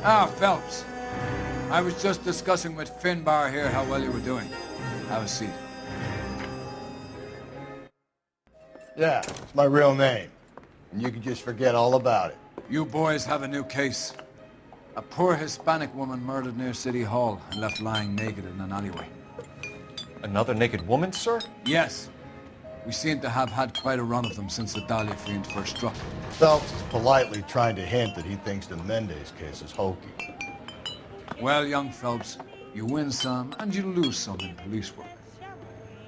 Ah, Phelps. I was just discussing with Finbarr here how well you were doing. Have a seat. Yeah, it's my real name. And you can just forget all about it. You boys have a new case. A poor Hispanic woman murdered near City Hall and left lying naked in an alleyway. Another naked woman, sir? Yes. We seem to have had quite a run of them since the Dahlia fiend first struck. Phelps is politely trying to hint that he thinks the Mendez case is hokey. Well, young Phelps, you win some and you lose some in police work.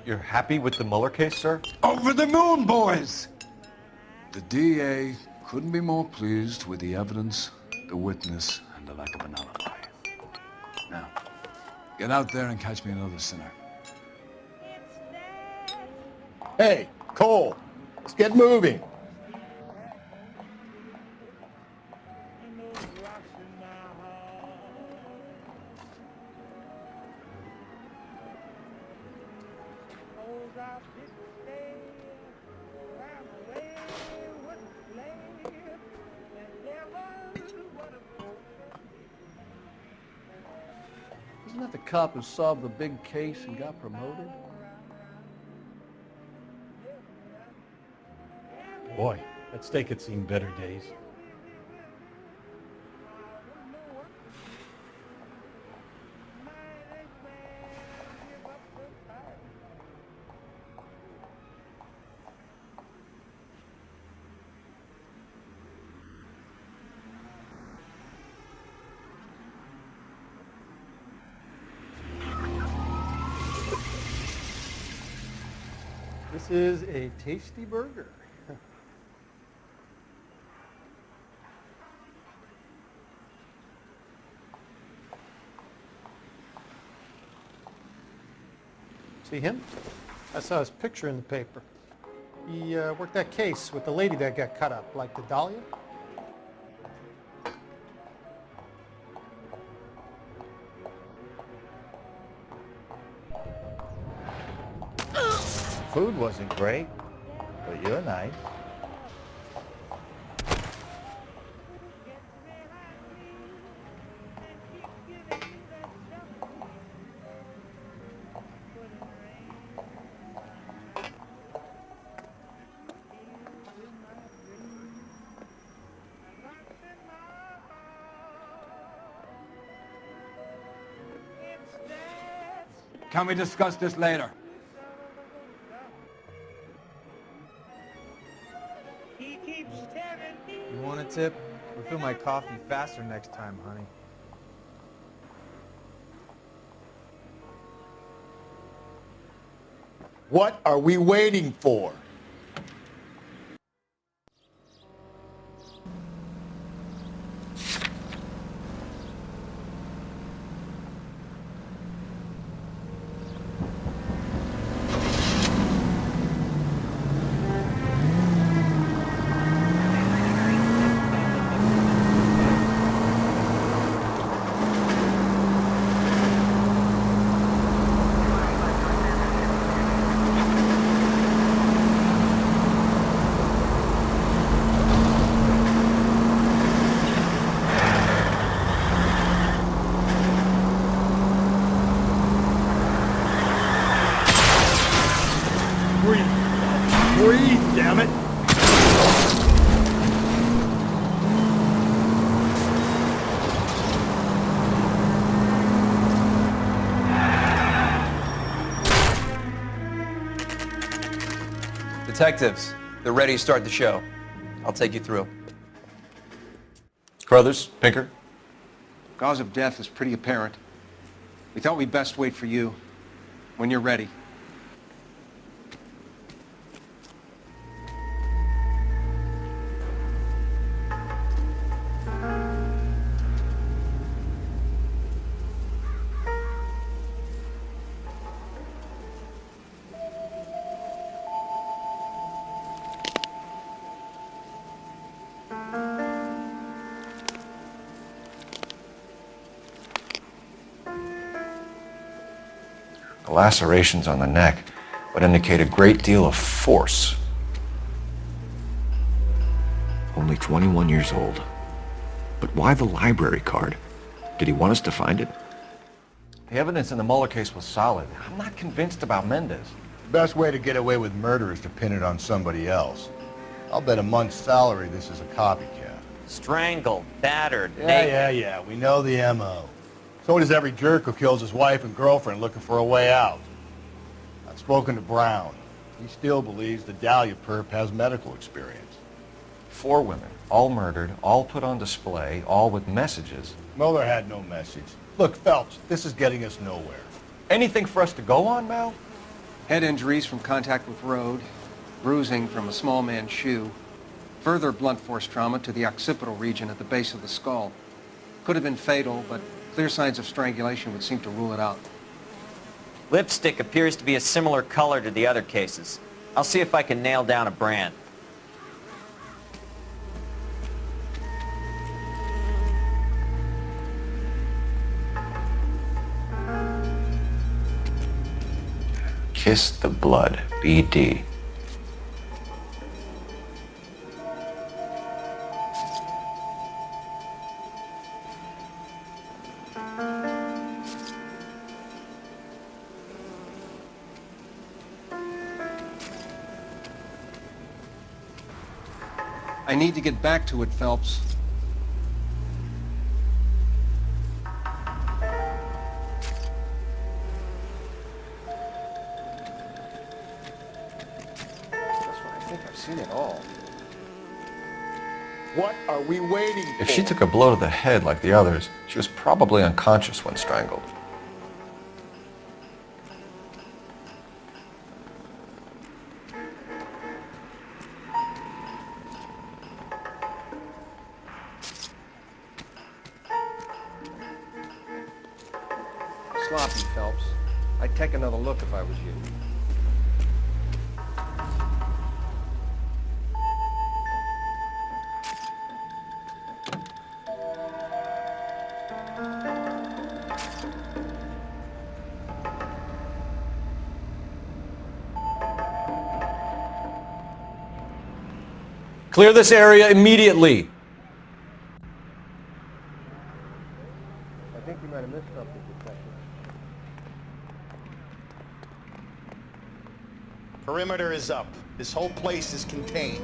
You're happy with the Mueller case, sir? Over the moon, boys! The DA couldn't be more pleased with the evidence, the witness, and the lack of an alibi. Now, get out there and catch me another sinner. Hey, Cole, let's get moving. Isn't that the cop who solved the big case and got promoted? Boy, that steak had seen better days. This is a tasty burger. See him? I saw his picture in the paper. He worked that case with the lady that got cut up, like the Dahlia. Food wasn't great, but you're nice. Can we discuss this later? You want a tip? Refill my coffee faster next time, honey. What are we waiting for? Breathe, damn it! Detectives, they're ready to start the show. I'll take you through. Carruthers, Pinker. Cause of death is pretty apparent. We thought we'd best wait for you when you're ready. The lacerations on the neck would indicate a great deal of force. Only 21 years old. But why the library card? Did he want us to find it? The evidence in the Mueller case was solid. I'm not convinced about Mendez. The best way to get away with murder is to pin it on somebody else. I'll bet a month's salary this is a copycat. Strangled, battered, naked. Yeah. We know the M.O. So does every jerk who kills his wife and girlfriend looking for a way out. I've spoken to Brown. He still believes the Dahlia perp has medical experience. 4 women, all murdered, all put on display, all with messages. Mueller had no message. Look, Phelps, this is getting us nowhere. Anything for us to go on, Mal? Head injuries from contact with road, bruising from a small man's shoe, further blunt force trauma to the occipital region at the base of the skull. Could have been fatal, but clear signs of strangulation would seem to rule it out. Lipstick appears to be a similar color to the other cases. I'll see if I can nail down a brand. Kiss the Blood, BD. I need to get back to it, Phelps. It all. What are we waiting for? If she took a blow to the head like the others, she was probably unconscious when strangled. Sloppy, Phelps. I'd take another look if I was you. Clear this area immediately. I think you might have missed something, Detective. Perimeter is up. This whole place is contained.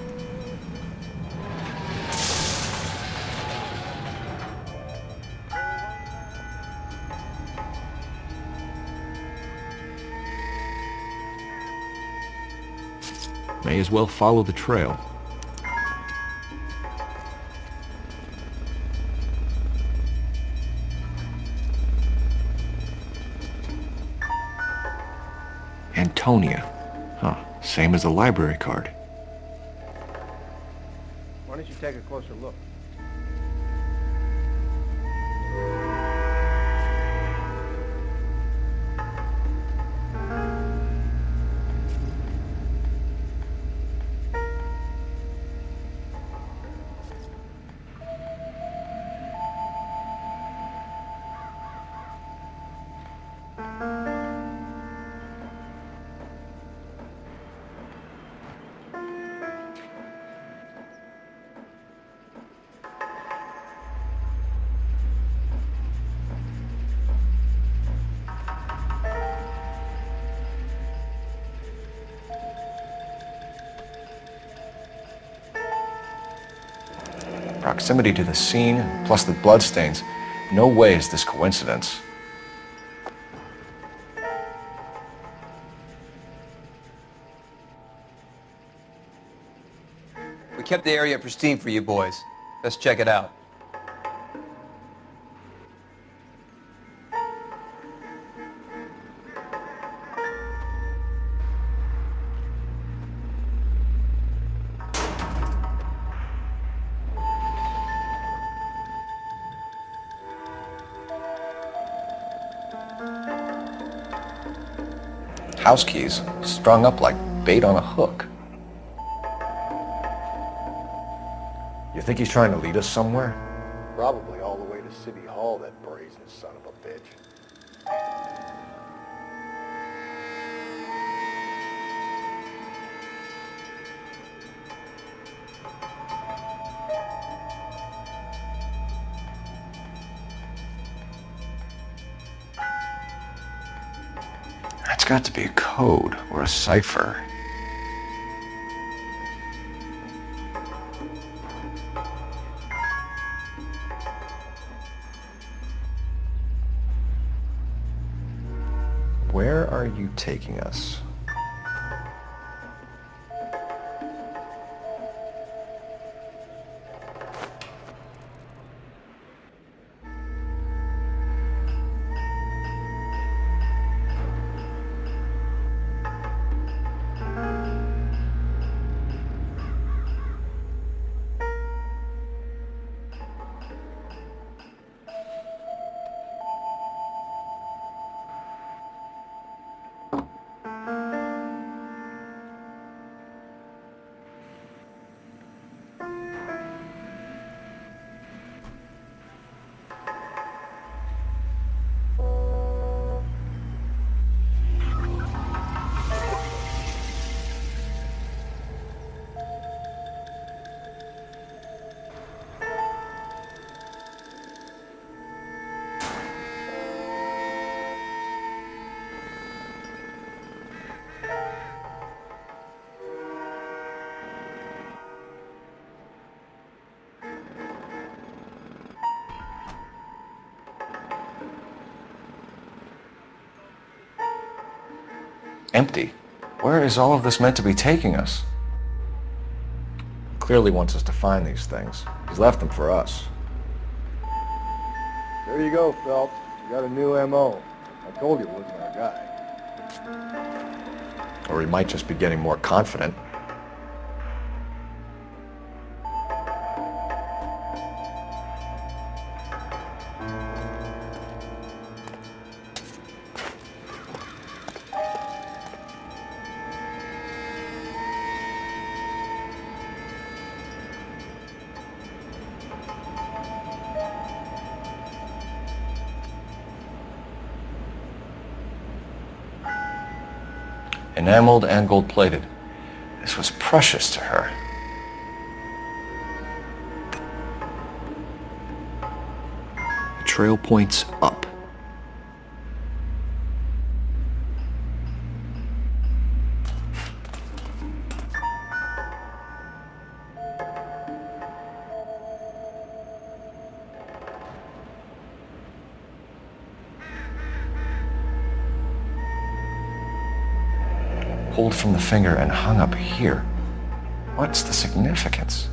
May as well follow the trail. Antonia. Huh, same as the library card. Why don't you take a closer look? Proximity to the scene, plus the bloodstains. No way is this coincidence. We kept the area pristine for you boys. Let's check it out. House keys, strung up like bait on a hook. You think he's trying to lead us somewhere? Probably all the way to City Hall, that brazen son of a bitch. It's got to be a code or a cipher. Where are you taking us? Empty. Where is all of this meant to be taking us? Clearly wants us to find these things. He's left them for us. There you go, Phelps. You got a new M.O. I told you it wasn't our guy. Or he might just be getting more confident. Enameled and gold-plated. This was precious to her. The trail points up. Pulled from the finger and hung up here. What's the significance?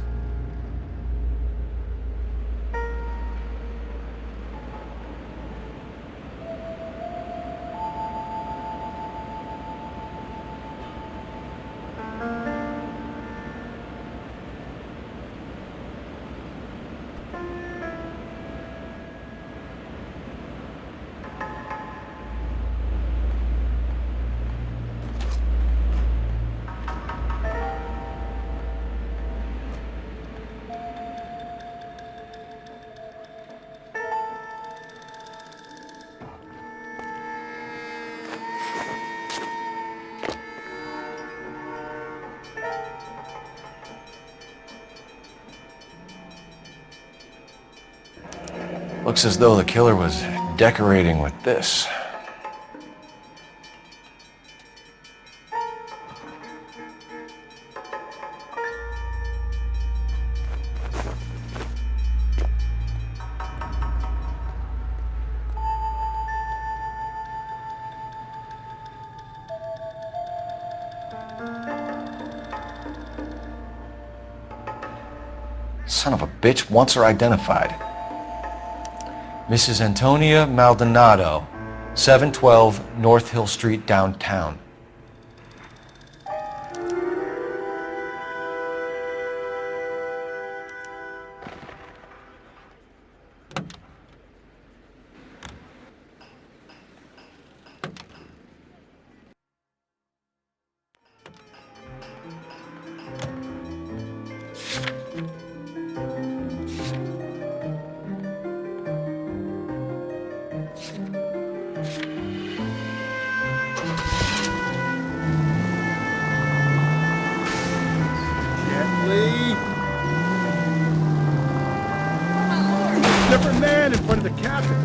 Looks as though the killer was decorating with this. Son of a bitch wants her identified. Mrs. Antonia Maldonado, 712 North Hill Street, downtown. Different man in front of the captain.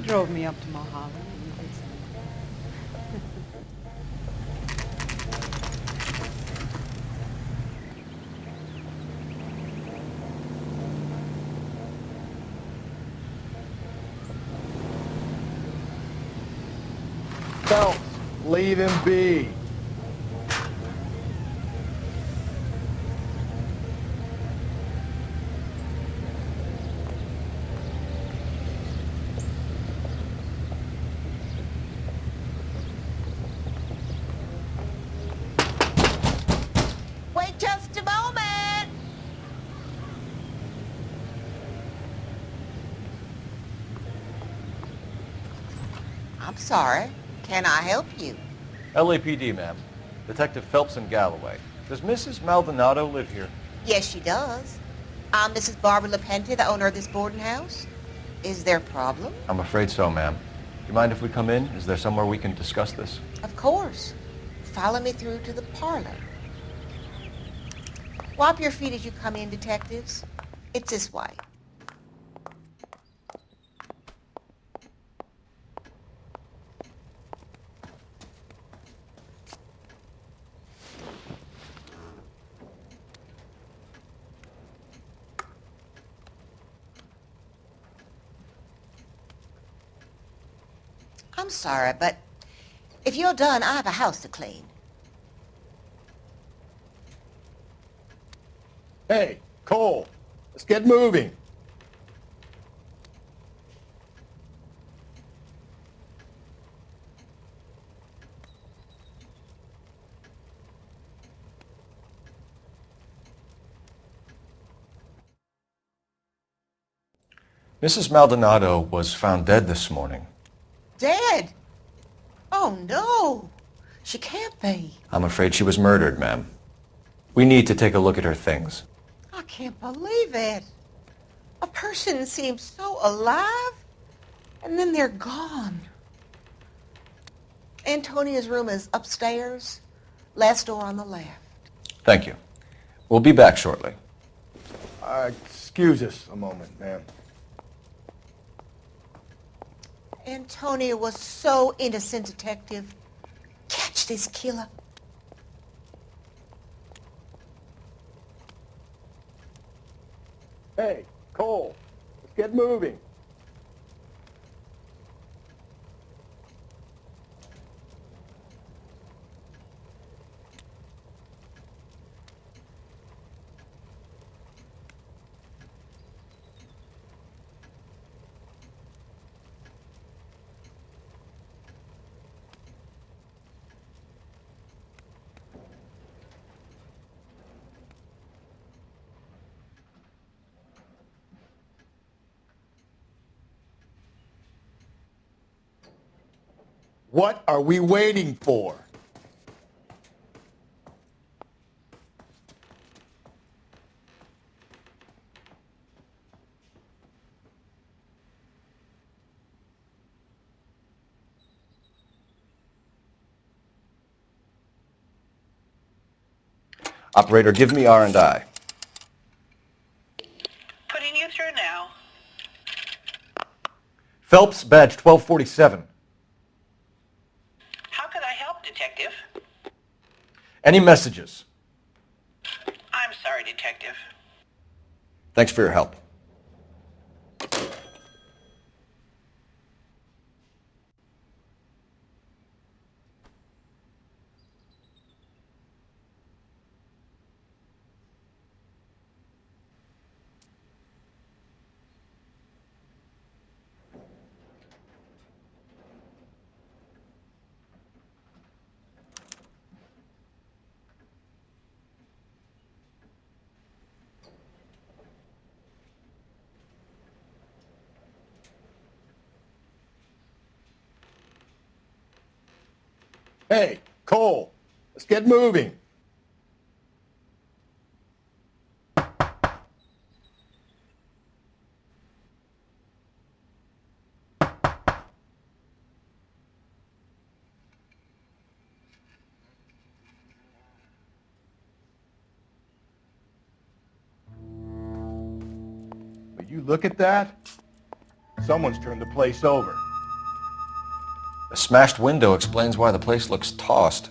drove me up to Mulholland. Phelps, leave him be. Wait just a moment. I'm sorry. Can I help you? LAPD, ma'am. Detective Phelps and Galloway. Does Mrs. Maldonado live here? Yes, she does. I'm Mrs. Barbara LaPente, the owner of this boarding house. Is there a problem? I'm afraid so, ma'am. Do you mind if we come in? Is there somewhere we can discuss this? Of course. Follow me through to the parlor. Wipe your feet as you come in, detectives. It's this way. I'm sorry, but if you're done, I have a house to clean. Hey, Cole, let's get moving. Mrs. Maldonado was found dead this morning. Dead? Oh, no. She can't be. I'm afraid she was murdered, ma'am. We need to take a look at her things. I can't believe it. A person seems so alive, and then they're gone. Antonia's room is upstairs, last door on the left. Thank you. We'll be back shortly. Excuse us a moment, ma'am. Antonia was so innocent, detective. Catch this killer. Hey, Cole, let's get moving. What are we waiting for? Operator, give me R&I. Putting you through now. Phelps, badge 1247. How could I help, Detective? Any messages? I'm sorry, Detective. Thanks for your help. Hey, Cole, let's get moving. Will you look at that? Someone's turned the place over. A smashed window explains why the place looks tossed.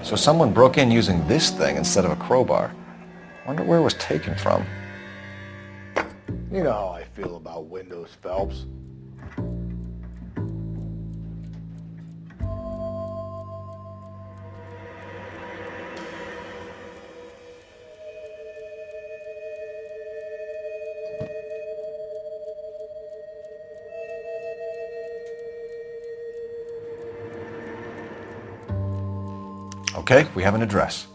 So someone broke in using this thing instead of a crowbar. Wonder where it was taken from. You know how I feel about windows, Phelps. Okay, we have an address.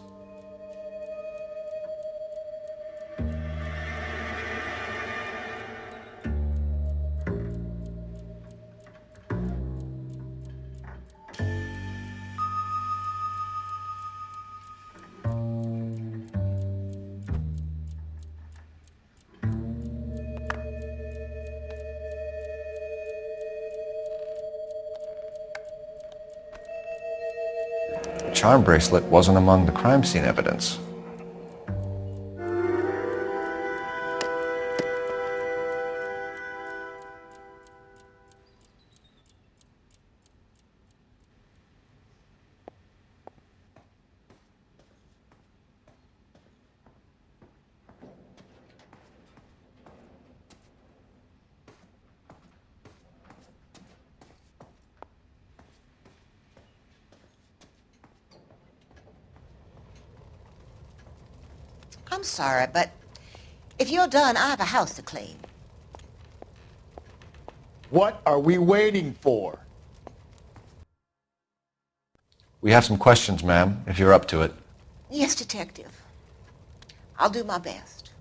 The charm bracelet wasn't among the crime scene evidence. I'm sorry, but if you're done, I have a house to clean. What are we waiting for? We have some questions, ma'am, if you're up to it. Yes, Detective. I'll do my best.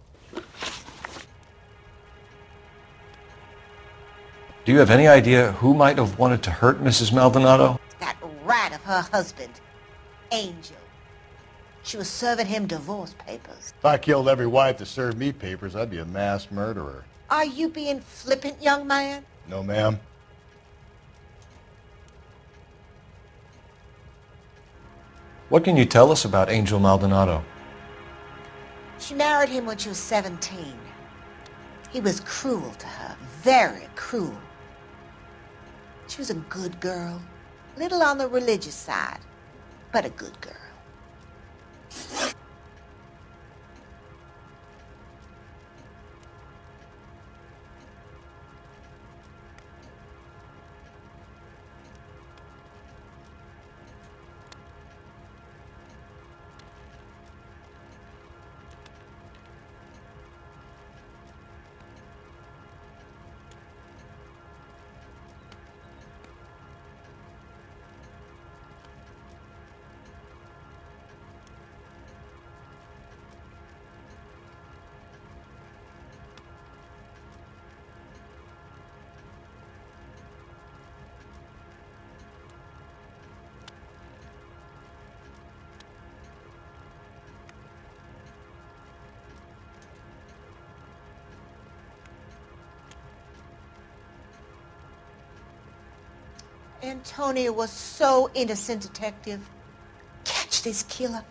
Do you have any idea who might have wanted to hurt Mrs. Maldonado? That rat of her husband, Angel. She was serving him divorce papers. If I killed every wife to serve me papers, I'd be a mass murderer. Are you being flippant, young man? No, ma'am. What can you tell us about Angel Maldonado? She married him when she was 17. He was cruel to her, very cruel. She was a good girl, little on the religious side, but a good girl. Antonia was so innocent, Detective. Catch this killer.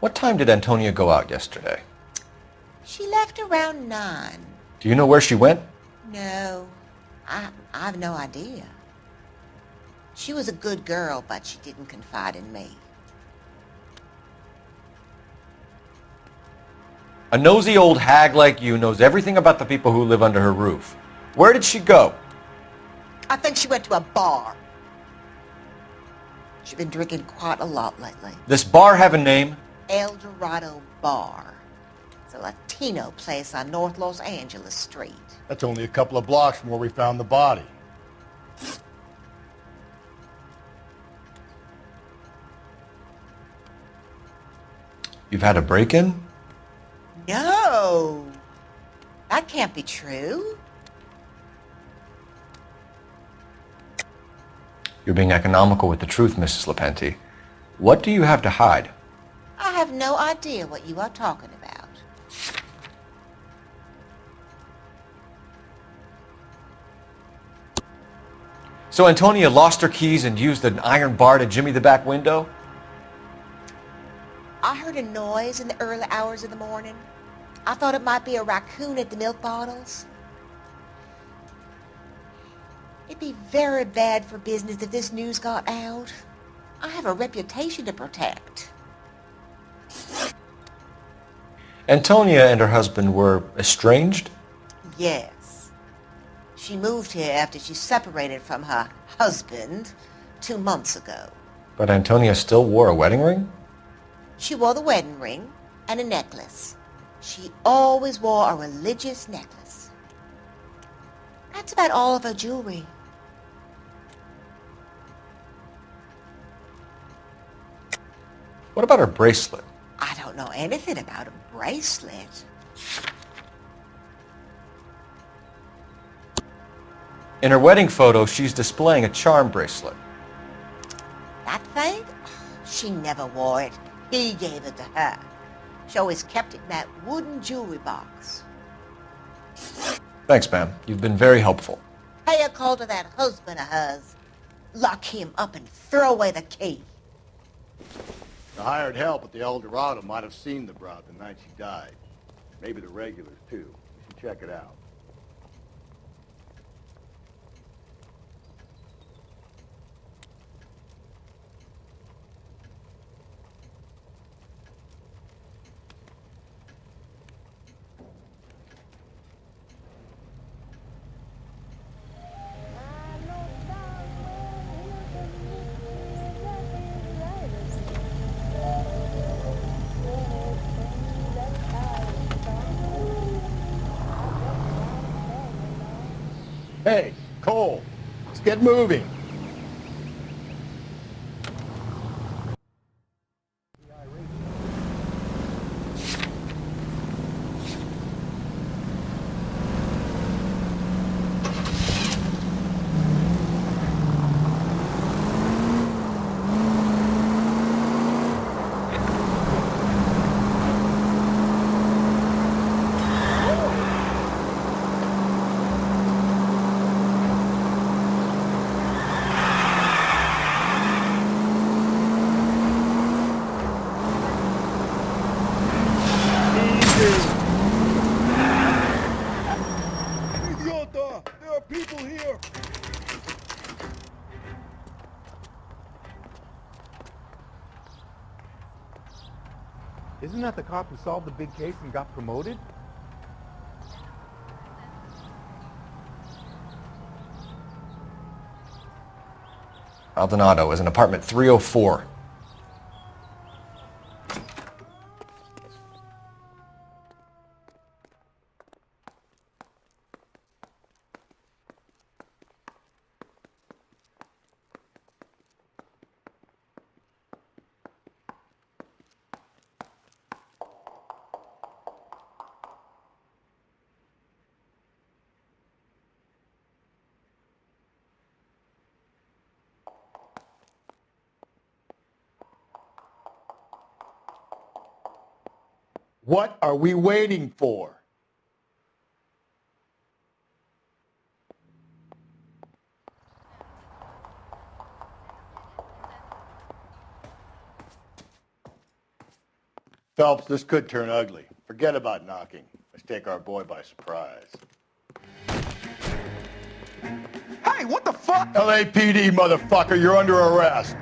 What time did Antonia go out yesterday? She left around 9. Do you know where she went? No, I have no idea. She was a good girl, but she didn't confide in me. A nosy old hag like you knows everything about the people who live under her roof. Where did she go? I think she went to a bar. She's been drinking quite a lot lately. This bar have a name? El Dorado Bar. It's a Latino place on North Los Angeles Street. That's only a couple of blocks from where we found the body. You've had a break-in? No! That can't be true. You're being economical with the truth, Mrs. Lepenti. What do you have to hide? I have no idea what you are talking about. So Antonia lost her keys and used an iron bar to jimmy the back window? I heard a noise in the early hours of the morning. I thought it might be a raccoon at the milk bottles. It'd be very bad for business if this news got out. I have a reputation to protect. Antonia and her husband were estranged? Yes. She moved here after she separated from her husband 2 months ago. But Antonia still wore a wedding ring? She wore the wedding ring and a necklace. She always wore a religious necklace. That's about all of her jewelry. What about her bracelet? I don't know anything about a bracelet. In her wedding photo, she's displaying a charm bracelet. That thing? She never wore it. He gave it to her. She always kept it in that wooden jewelry box. Thanks, ma'am. You've been very helpful. Pay a call to that husband of hers. Lock him up and throw away the key. The hired help at the El Dorado might have seen the broad the night she died. Maybe the regulars, too. We should check it out. Hey, Cole, let's get moving. Isn't that the cop who solved the big case and got promoted? Maldonado is in apartment 304. What are we waiting for? Phelps, this could turn ugly. Forget about knocking. Let's take our boy by surprise. Hey, what the fuck? LAPD, motherfucker, you're under arrest.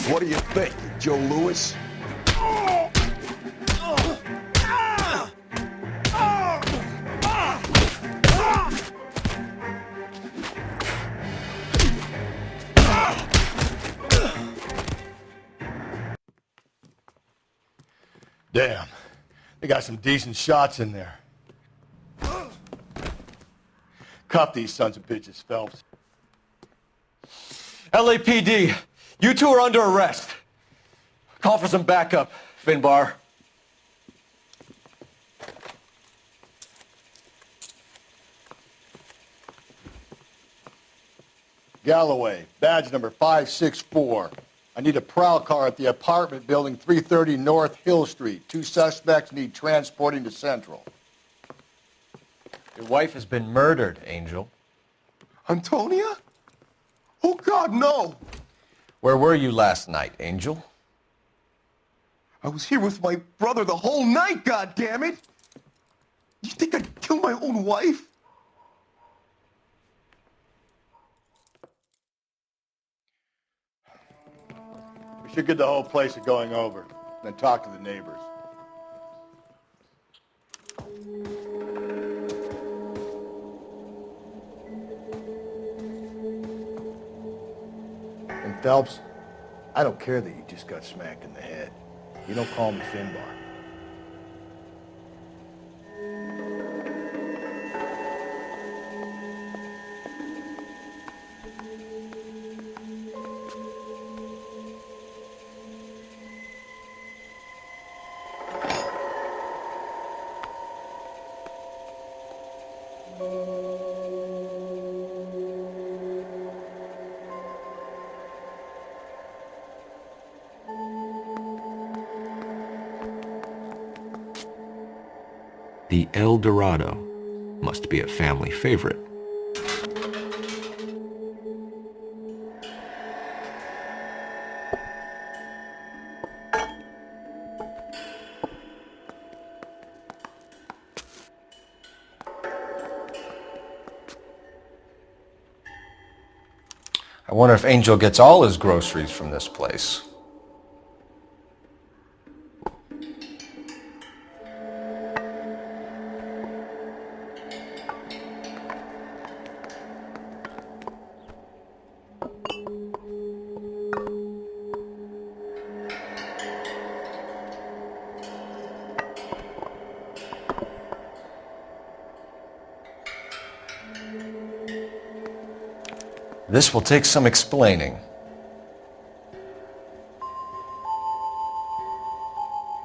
What do you think, Joe Louis? Damn, they got some decent shots in there. Cuff these sons of bitches, Phelps. LAPD, you two are under arrest. Call for some backup, Finbarr. Galloway, badge number 564. I need a prowl car at the apartment building 330 North Hill Street. 2 suspects need transporting to Central. Your wife has been murdered, Angel. Antonia? Oh, God, no! Where were you last night, Angel? I was here with my brother the whole night, goddammit! You think I'd kill my own wife? We should get the whole place going over, then talk to the neighbors. And Phelps, I don't care that you just got smacked in the head. You don't call me Finbarr. The El Dorado must be a family favorite. I wonder if Angel gets all his groceries from this place. This will take some explaining.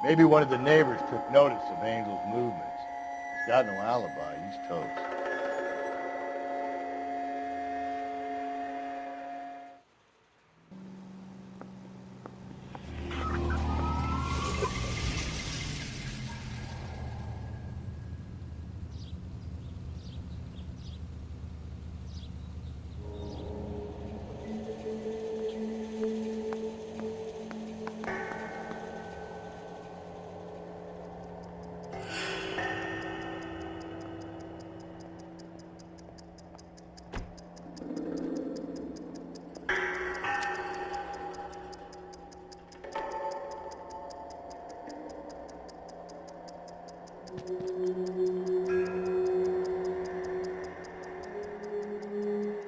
Maybe one of the neighbors took notice of Angel's movements. He's got no alibi. He's toast.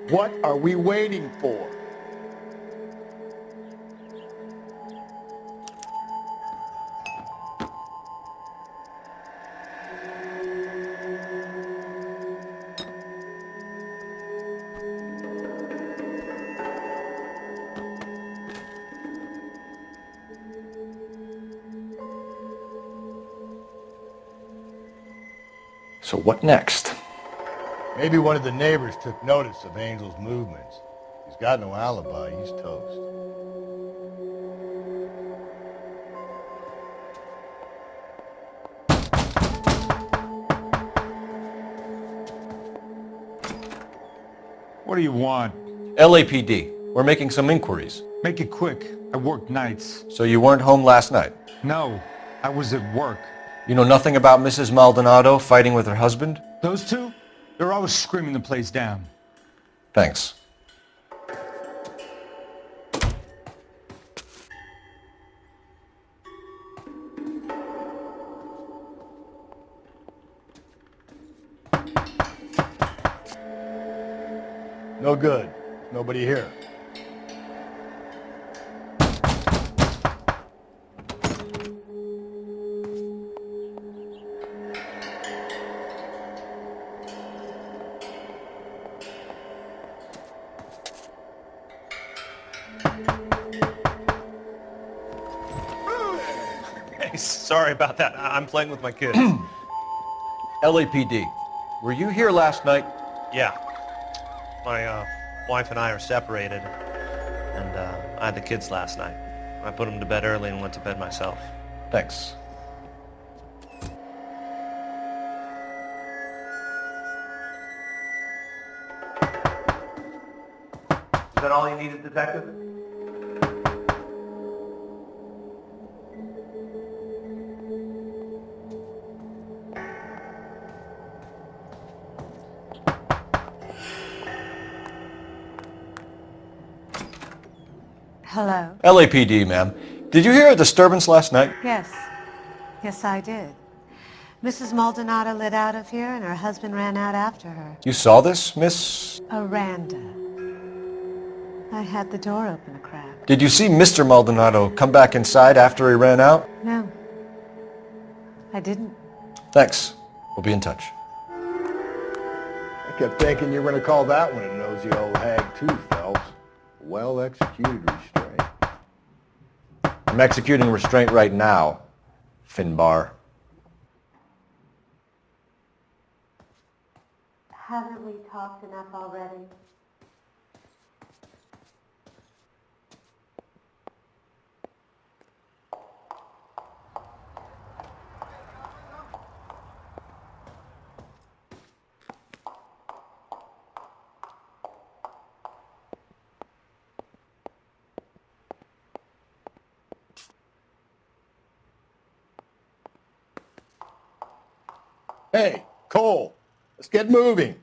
What are we waiting for? So what next? Maybe one of the neighbors took notice of Angel's movements. He's got no alibi. He's toast. What do you want? LAPD. We're making some inquiries. Make it quick. I work nights. So you weren't home last night? No, I was at work. You know nothing about Mrs. Maldonado fighting with her husband? Those two? They're always screaming the place down. Thanks. No good. Nobody here. Hey, sorry about that. I'm playing with my kids. LAPD, were you here last night? Yeah. My wife and I are separated, and I had the kids last night. I put them to bed early and went to bed myself. Thanks. Is that all you needed, Detective? Hello? LAPD, ma'am. Did you hear a disturbance last night? Yes. Yes, I did. Mrs. Maldonado lit out of here and her husband ran out after her. You saw this, Miss? Aranda. I had the door open a crack. Did you see Mr. Maldonado come back inside after he ran out? No. I didn't. Thanks. We'll be in touch. I kept thinking you were going to call that one a nosy old hag too, Phelps. Well-executed restraint. I'm executing restraint right now, Finbarr. Haven't we talked enough already? Hey, Cole, let's get moving.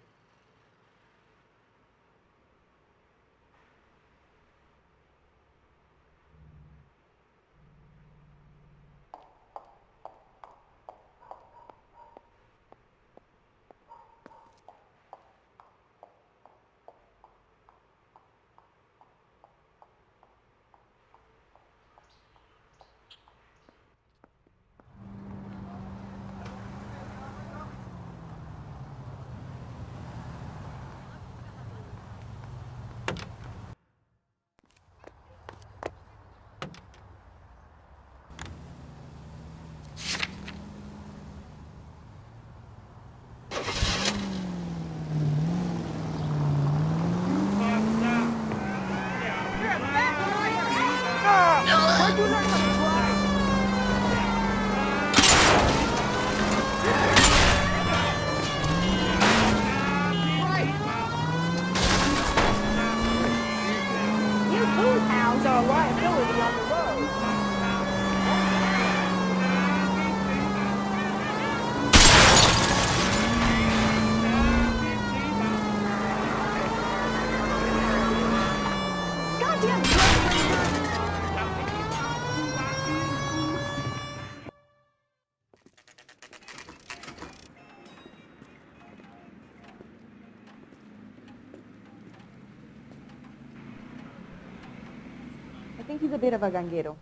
I think he's a bit of a ganguero.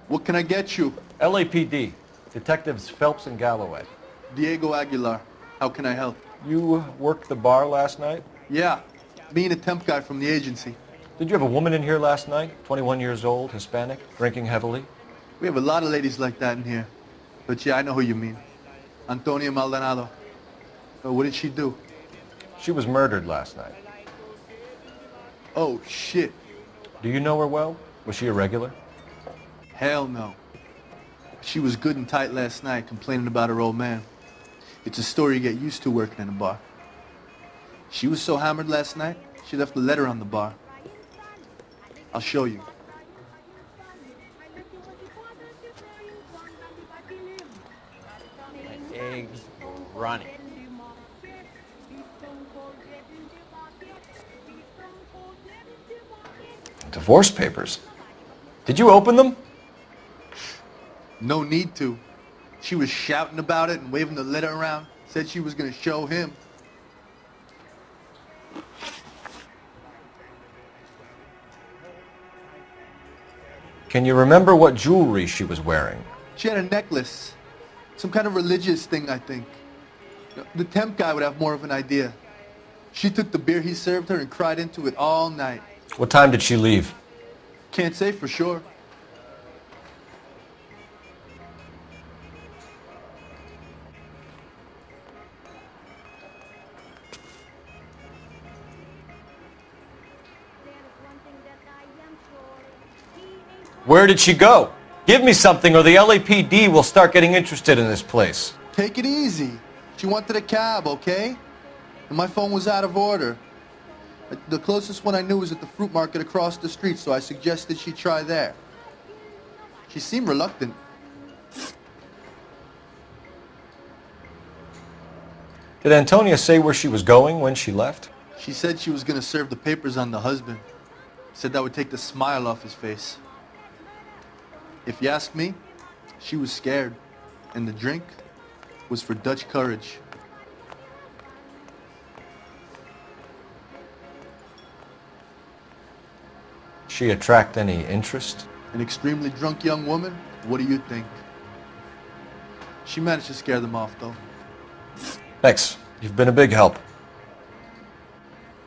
What can I get you? LAPD, Detectives Phelps and Galloway. Diego Aguilar. How can I help? You worked the bar last night? Yeah, me and a temp guy from the agency. Did you have a woman in here last night? 21 years old, Hispanic, drinking heavily? We have a lot of ladies like that in here. But yeah, I know who you mean. Antonia Maldonado. What did she do? She was murdered last night. Oh, shit. Do you know her well? Was she a regular? Hell no. She was good and tight last night, complaining about her old man. It's a story you get used to working in a bar. She was so hammered last night, she left a letter on the bar. I'll show you. My eggs running. Divorce papers. Did you open them? No need to. She was shouting about it and waving the letter around. Said she was going to show him. Can you remember what jewelry she was wearing? She had a necklace. Some kind of religious thing, I think. The temp guy would have more of an idea. She took the beer he served her and cried into it all night. What time did she leave? Can't say for sure. Where did she go? Give me something or the LAPD will start getting interested in this place. Take it easy. She wanted a cab, okay? And my phone was out of order. The closest one I knew was at the fruit market across the street, so I suggested she try there. She seemed reluctant. Did Antonia say where she was going when she left? She said she was going to serve the papers on the husband. Said that would take the smile off his face. If you ask me, she was scared, and the drink was for Dutch courage. She attract any interest? An extremely drunk young woman? What do you think? She managed to scare them off, though. Thanks. You've been a big help.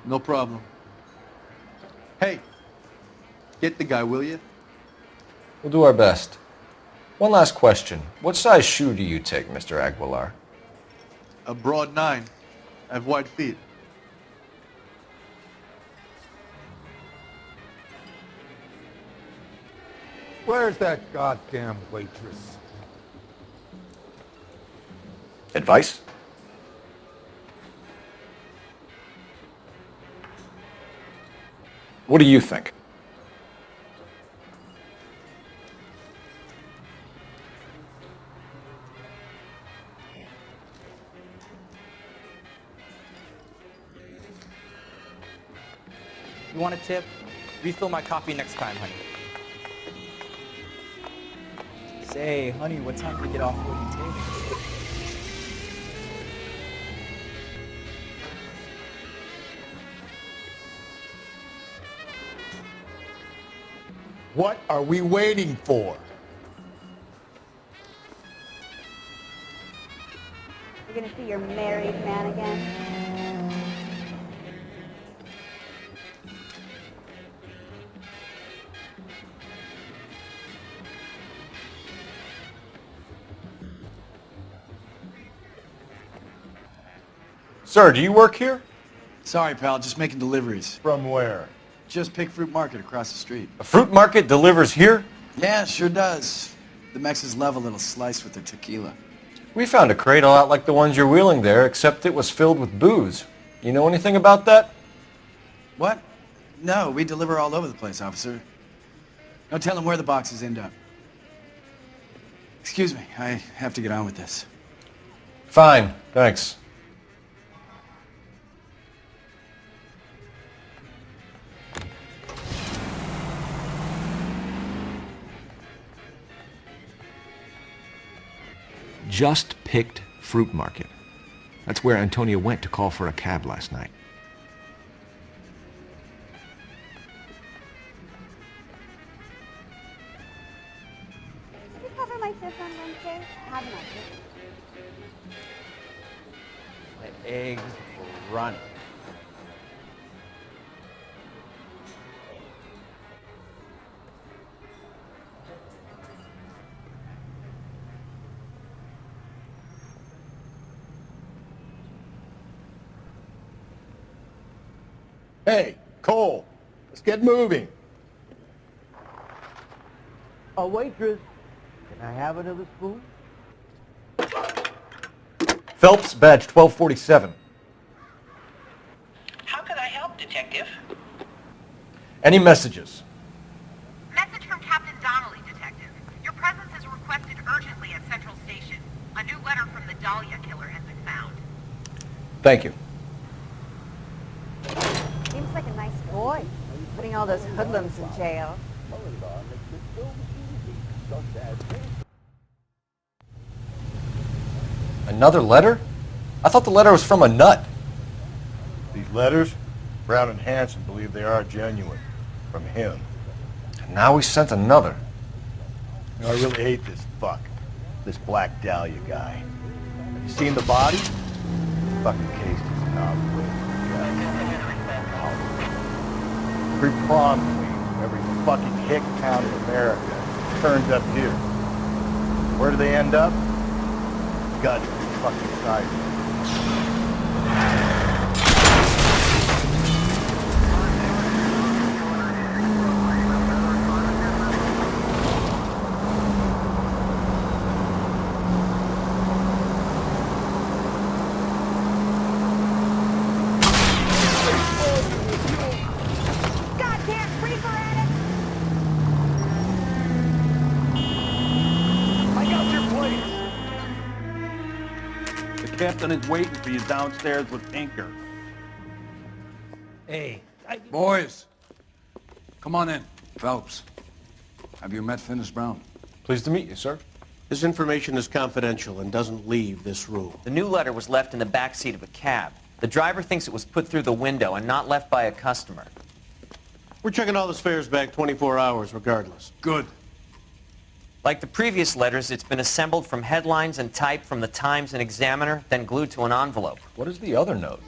No problem. Hey, get the guy, will you? We'll do our best. One last question. What size shoe do you take, Mr. Aguilar? A broad 9. I have wide feet. Where's that goddamn waitress? Advice? What do you think? You want a tip? Refill my coffee next time, honey. Say, honey, what time do we get off wooden table? What are we waiting for? You're gonna see your married man again? Sir, do you work here? Sorry, pal, just making deliveries. From where? Just Pick Fruit Market across the street. A fruit market delivers here? Yeah, sure does. The Mexes love a little slice with their tequila. We found a crate a lot like the ones you're wheeling there, except it was filled with booze. You know anything about that? What? No, we deliver all over the place, officer. No telling where the boxes end up. Excuse me, I have to get on with this. Fine, thanks. Just Picked Fruit Market. That's where Antonia went to call for a cab last night. Did you cover my shift on Wednesday? Have a nice My eggs running. Hey, Cole, let's get moving. A waitress, can I have another spoon? Phelps, badge 1247. How can I help, Detective? Any messages? Message from Captain Donnelly, Detective. Your presence is requested urgently at Central Station. A new letter from the Dahlia killer has been found. Thank you. Seems like a nice boy. Putting all those hoodlums in jail. Another letter? I thought the letter was from a nut. These letters, Brown and Hanson believe they are genuine. From him. And now we sent another. You know, I really hate this fuck. This Black Dahlia guy. Have you seen the body? Fucking case is not every prom queen, every fucking hick town in America turns up here. Where do they end up? Gut fucking side. Captain is waiting for you downstairs with Tinker. Hey, Boys, come on in. Phelps, have you met Finis Brown? Pleased to meet you, sir. This information is confidential and doesn't leave this room. The new letter was left in the back seat of a cab. The driver thinks it was put through the window and not left by a customer. We're checking all the spares back 24 hours regardless. Good. Like the previous letters, it's been assembled from headlines and typed from the Times and Examiner, then glued to an envelope. What is the other note?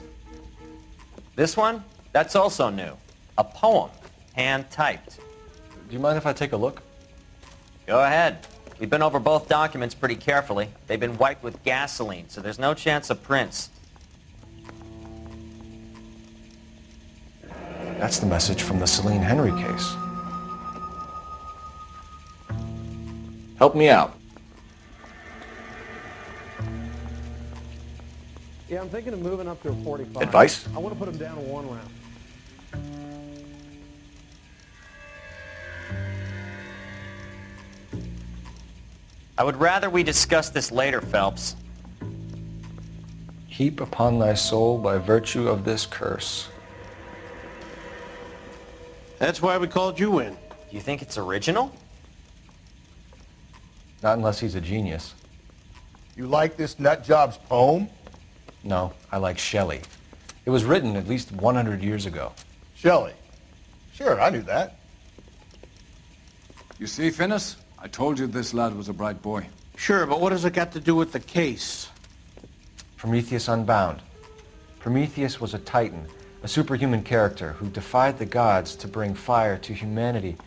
This one? That's also new. A poem, hand-typed. Do you mind if I take a look? Go ahead. We've been over both documents pretty carefully. They've been wiped with gasoline, so there's no chance of prints. That's the message from the Celine Henry case. Help me out. Yeah, I'm thinking of moving up to a 45. Advice? I want to put him down in 1 round. I would rather we discuss this later, Phelps. Heap upon thy soul by virtue of this curse. That's why we called you in. You think it's original? Not unless he's a genius. You like this nutjob's poem? No, I like Shelley. It was written at least 100 years ago. Shelley? Sure, I knew that. You see, Finis? I told you this lad was a bright boy. Sure, but what has it got to do with the case? Prometheus Unbound. Prometheus was a titan, a superhuman character who defied the gods to bring fire to humanity.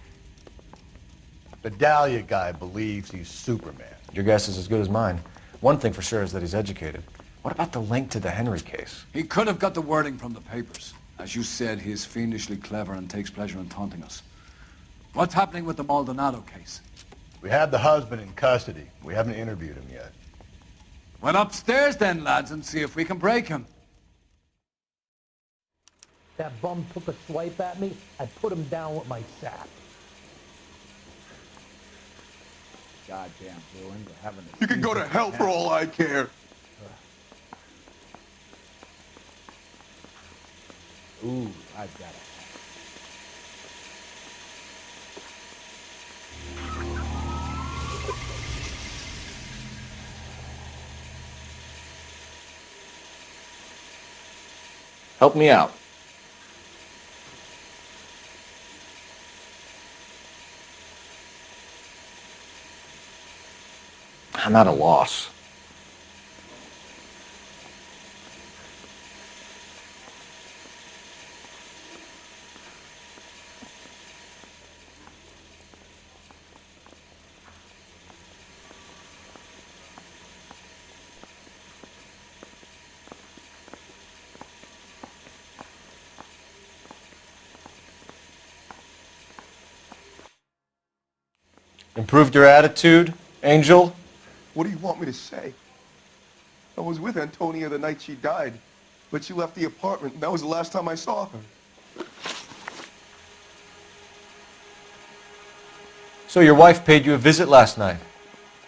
The Dahlia guy believes he's Superman. Your guess is as good as mine. One thing for sure is that he's educated. What about the link to the Henry case? He could have got the wording from the papers. As you said, he is fiendishly clever and takes pleasure in taunting us. What's happening with the Maldonado case? We have the husband in custody. We haven't interviewed him yet. Well, upstairs then, lads, and see if we can break him. That bum took a swipe at me, I put him down with my sack. Goddamn Bruins are having a... You can go to hell for all I care. Ooh, I've got it. Help me out. I'm at a loss. Improved your attitude, Angel? What do you want me to say? I was with Antonia the night she died, but she left the apartment, and that was the last time I saw her. So your wife paid you a visit last night.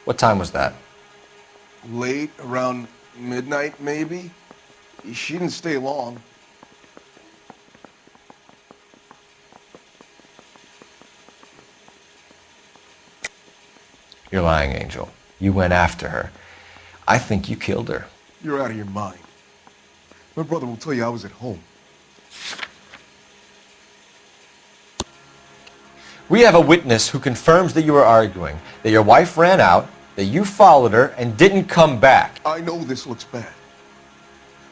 What time was that? Late, around midnight, maybe. She didn't stay long. You're lying, Angel. You went after her. I think you killed her. You're out of your mind. My brother will tell you I was at home. We have a witness who confirms that you were arguing, that your wife ran out, that you followed her and didn't come back. I know this looks bad,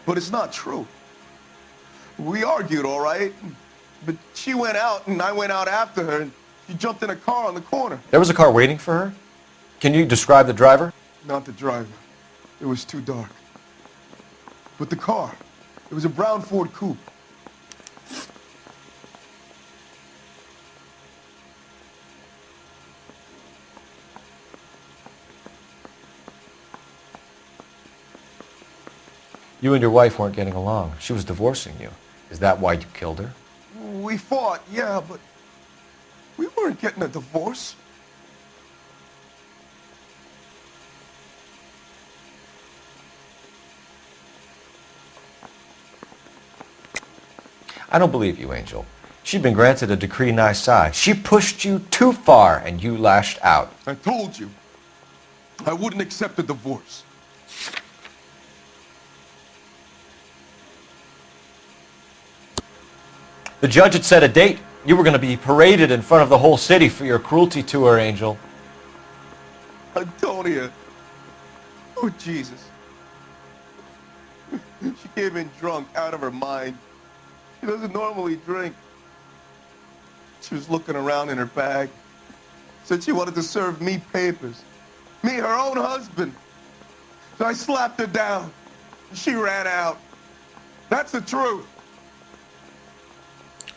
but it's not true. We argued, all right, but she went out and I went out after her and she jumped in a car on the corner. There was a car waiting for her? Can you describe the driver? Not the driver. It was too dark. But the car, it was a brown Ford Coupe. You and your wife weren't getting along. She was divorcing you. Is that why you killed her? We fought, yeah, but we weren't getting a divorce. I don't believe you, Angel. She'd been granted a decree nisi. She pushed you too far and you lashed out. I told you, I wouldn't accept a divorce. The judge had set a date. You were going to be paraded in front of the whole city for your cruelty to her, Angel. Antonia. Oh, Jesus. She came in drunk, out of her mind. She doesn't normally drink. She was looking around in her bag. Said she wanted to serve me papers. Me, her own husband. So I slapped her down. She ran out. That's the truth.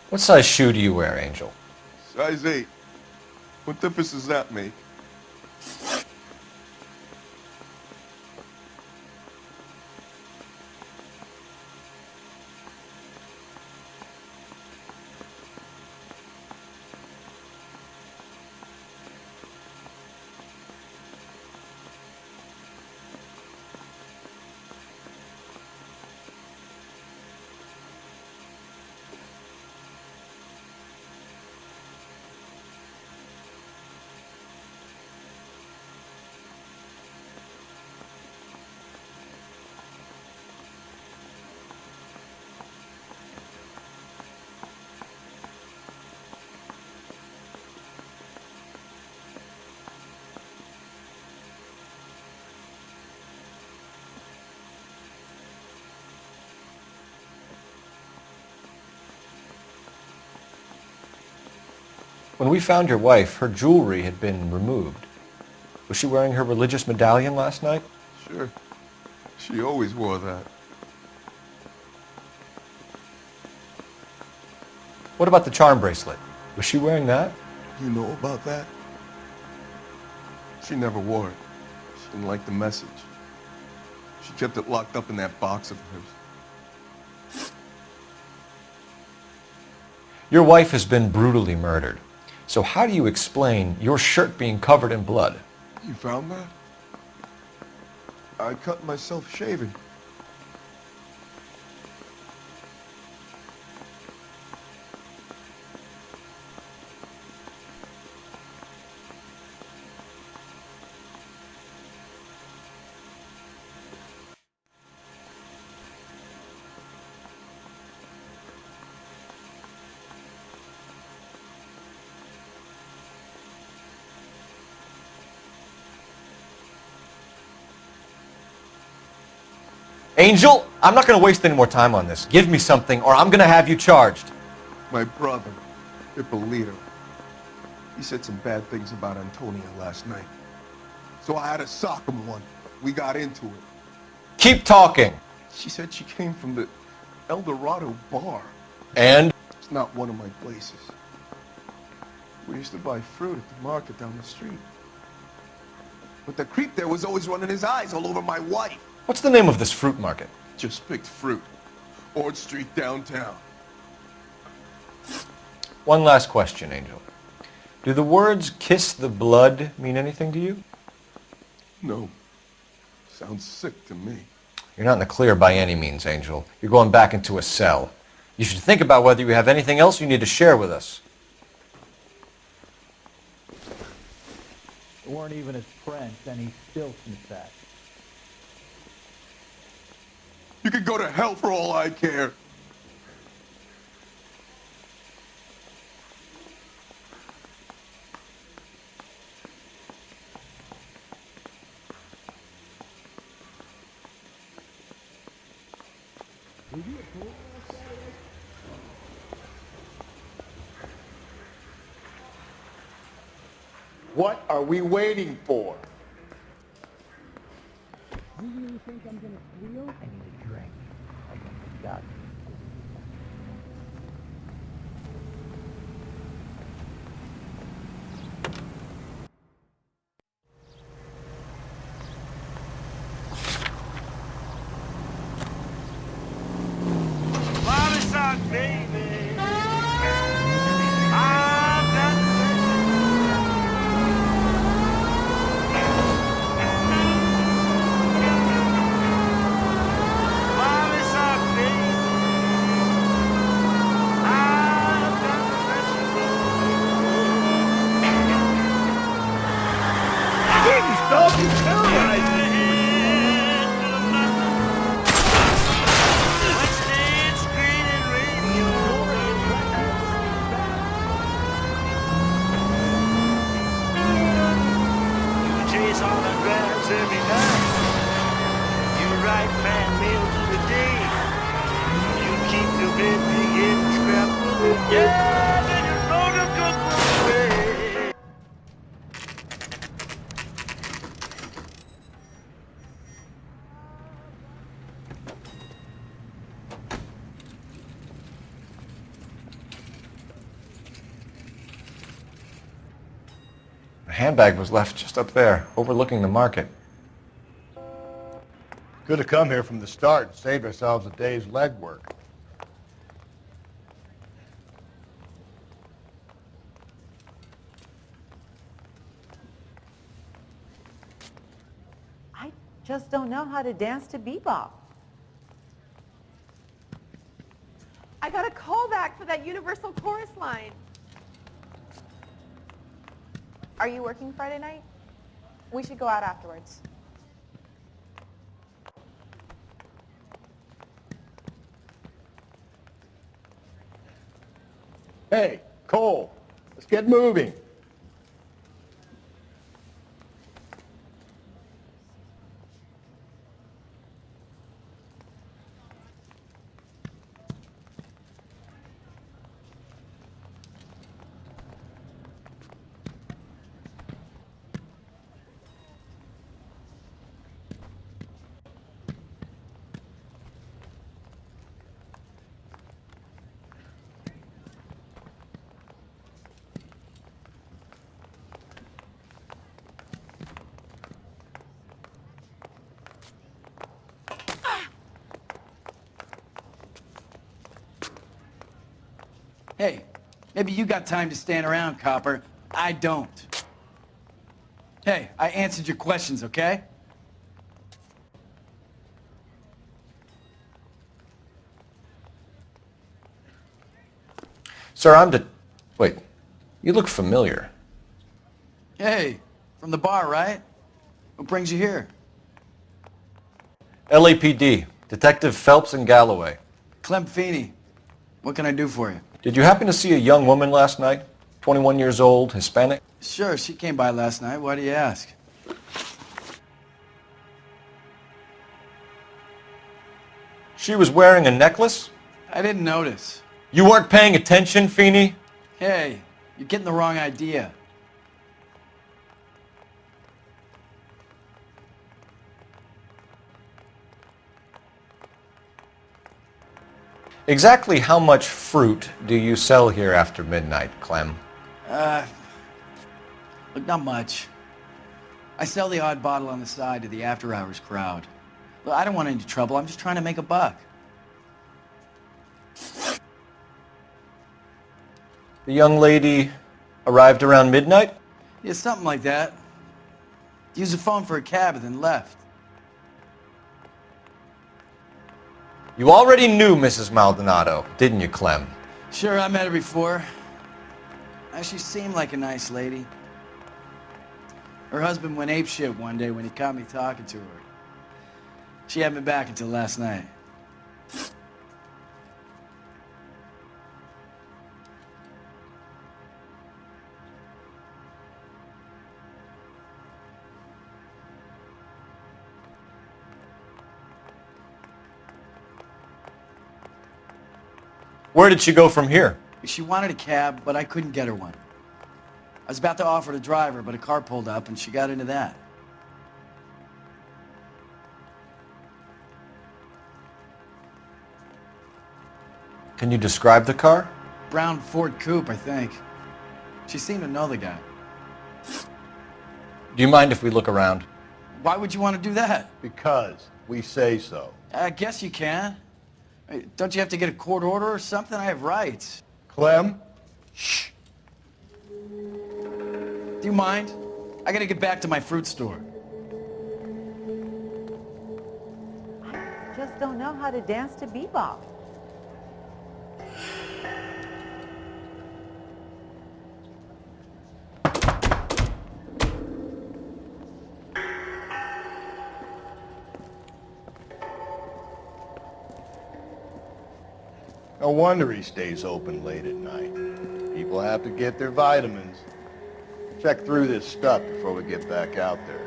What size shoe do you wear, Angel? Size 8. What difference does that make? When we found your wife, her jewelry had been removed. Was she wearing her religious medallion last night? Sure. She always wore that. What about the charm bracelet? Was she wearing that? You know about that? She never wore it. She didn't like the message. She kept it locked up in that box of hers. Your wife has been brutally murdered. So how do you explain your shirt being covered in blood? You found that? I cut myself shaving. Angel, I'm not going to waste any more time on this. Give me something or I'm going to have you charged. My brother, Ippolito, he said some bad things about Antonia last night. So I had to sock him one. We got into it. Keep talking. She said she came from the El Dorado bar. And? It's not one of my places. We used to buy fruit at the market down the street. But the creep there was always running his eyes all over my wife. What's the name of this fruit market? Just picked fruit. Ord Street downtown. One last question, Angel. Do the words kiss the blood mean anything to you? No. Sounds sick to me. You're not in the clear by any means, Angel. You're going back into a cell. You should think about whether you have anything else you need to share with us. We weren't even his friends, and he still sniffed that. You could go to hell for all I care. What are we waiting for? You really think I'm gonna squeal? I need a drink. I got you. The handbag was left just up there, overlooking the market. Could have come here from the start and saved ourselves a day's legwork. I just don't know how to dance to bebop. I got a call back for that Universal Chorus line. Are you working Friday night? We should go out afterwards. Hey, Cole, let's get moving. Hey, maybe you got time to stand around, copper. I don't. Hey, I answered your questions, okay? Sir, Wait, you look familiar. Hey, from the bar, right? What brings you here? LAPD, Detective Phelps and Galloway. Clem Feeney. What can I do for you? Did you happen to see a young woman last night? 21 years old, Hispanic? Sure, she came by last night. Why do you ask? She was wearing a necklace? I didn't notice. You weren't paying attention, Feeney? Hey, you're getting the wrong idea. Exactly how much fruit do you sell here after midnight, Clem? Look, not much. I sell the odd bottle on the side to the after-hours crowd. Well, I don't want any trouble. I'm just trying to make a buck. The young lady arrived around midnight? Yeah, something like that. Used the phone for a cab and then left. You already knew Mrs. Maldonado, didn't you, Clem? Sure, I met her before. She seemed like a nice lady. Her husband went apeshit one day when he caught me talking to her. She hadn't been back until last night. Where did she go from here? She wanted a cab, but I couldn't get her one. I was about to offer to drive her, but a car pulled up and she got into that. Can you describe the car? Brown Ford Coupe, I think. She seemed to know the guy. Do you mind if we look around? Why would you want to do that? Because we say so. I guess you can. Hey, don't you have to get a court order or something? I have rights. Clem? Shh. Do you mind? I gotta get back to my fruit store. I just don't know how to dance to bebop. No wonder he stays open late at night. People have to get their vitamins. Check through this stuff before we get back out there.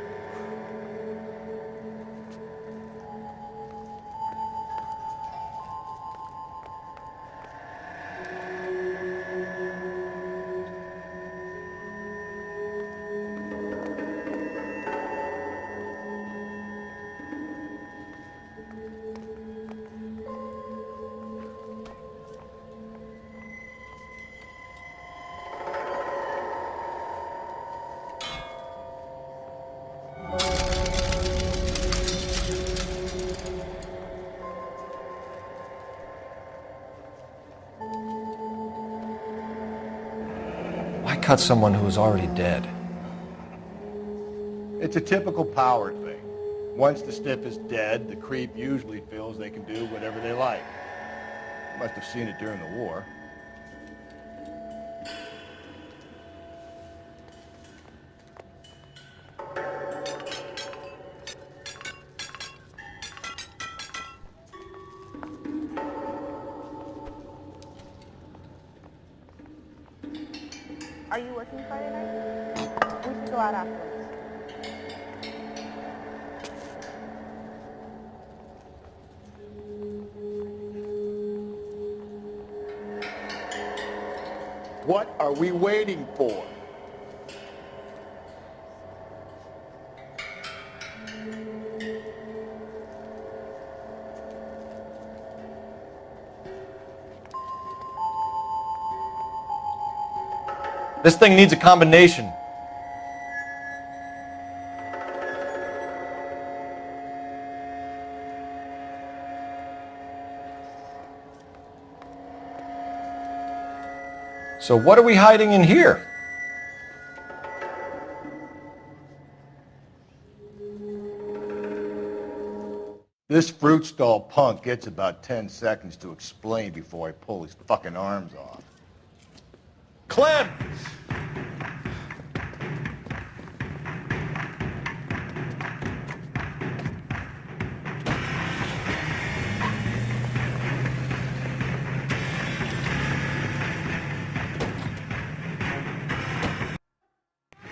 Cut someone who is already dead. It's a typical power thing. Once the stiff is dead, the creep usually feels they can do whatever they like. You must have seen it during the war. Are you working Friday night? We should go out afterwards. What are we waiting for? This thing needs a combination. So what are we hiding in here? This fruit stall punk gets about 10 seconds to explain before I pull his fucking arms off. Clem!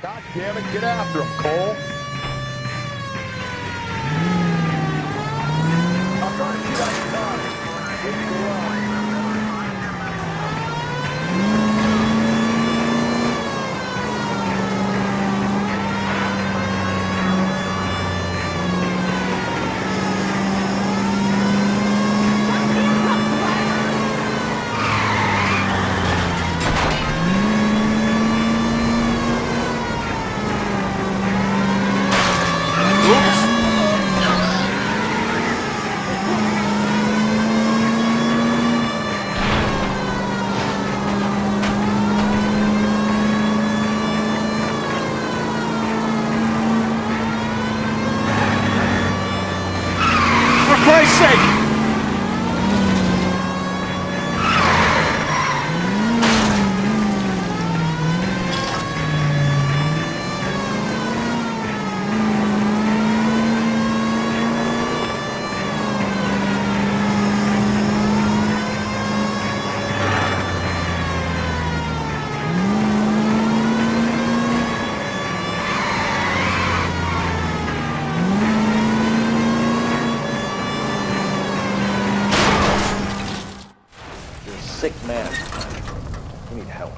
God damn it, get after him, Cole! I'm trying to shut him down. Leave me alone. Sick man. We need help.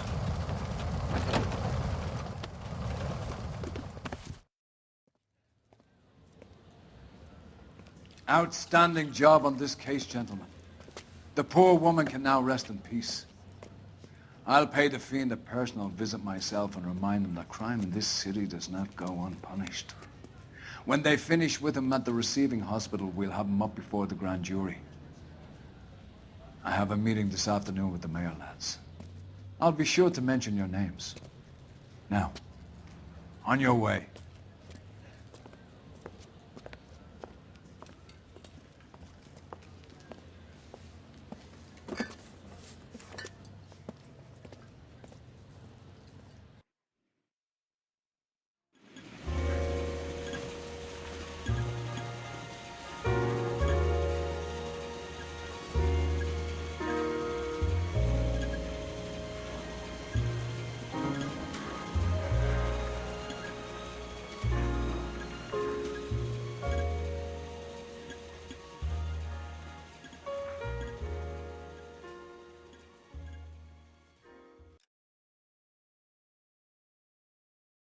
Outstanding job on this case, gentlemen. The poor woman can now rest in peace. I'll pay the fiend a personal visit myself and remind him that crime in this city does not go unpunished. When they finish with him at the receiving hospital, we'll have him up before the grand jury. I have a meeting this afternoon with the mayor lads. I'll be sure to mention your names. Now, on your way.